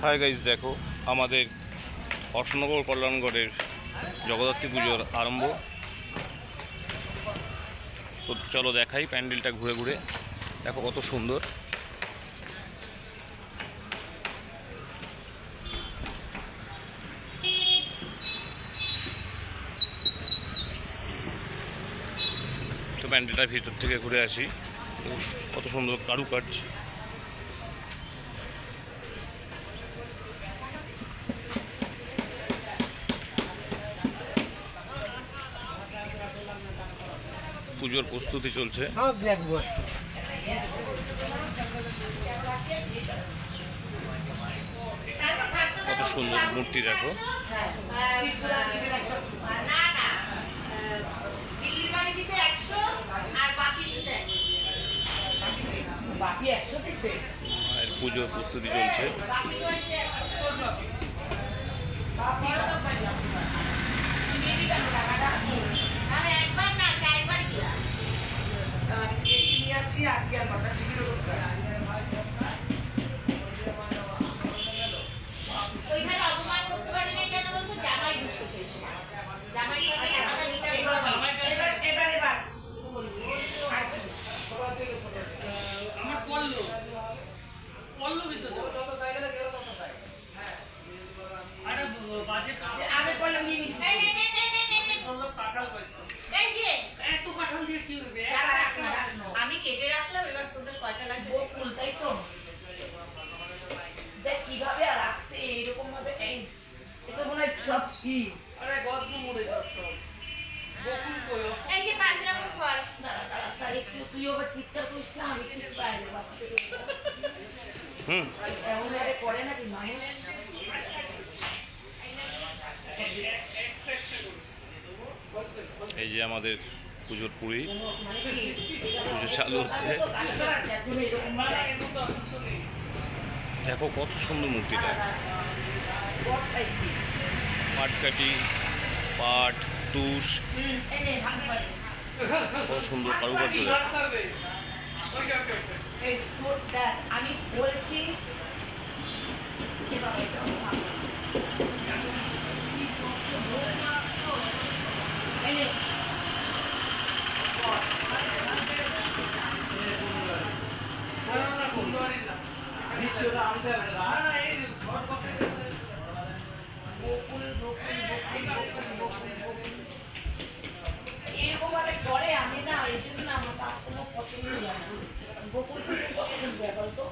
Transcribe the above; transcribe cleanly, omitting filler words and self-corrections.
Hi guys, দেখো আমাদের অশোকনগর কল্যাণগড়ের জগদ্ধাত্রী পুজোর আরম্ভ। তো চলো দেখাই প্যান্ডেলটা ঘুরে ঘুরে। দেখো কত সুন্দর। তো প্যান্ডেলটার ভিতর থেকে ঘুরে আসি। কত সুন্দর কারুকার্য। পুজোর প্রস্তুতি চলছে। কত সুন্দর মূর্তি দেখো। আর পুজোর প্রস্তুতি চলছে। আমি কেটে রাখলাম, এবার তোদের কয়টা লাগবে বকুল, তাই তো? দেখ কিভাবে আর রাখছে এরকম ভাবে। এটা মনে হয় সব কি আরে গজব মুড়ে সব বকুল কই এই যে পাঁচ রকম ফল। দাঁড়া দাঁড়া তারে তুই ওভার চিৎকার করিস না, আমি ঠিক পাইলে বাঁচতে এমন ভাবে করে নাকি মানুষ। এই যে আমাদের পুজোর পুরি পুজো চালু হচ্ছে। দেখো কত সুন্দর মূর্তিটা। পাটকাঠি, পাট, তুষ, কত সুন্দর কারুকার্য। আমি বলছি এরকম ভাবে করে, আমি না এই জন্য আমার কাজ কোনো পছন্দ হয় না। বকুল কতক্ষণ ব্যাপার তো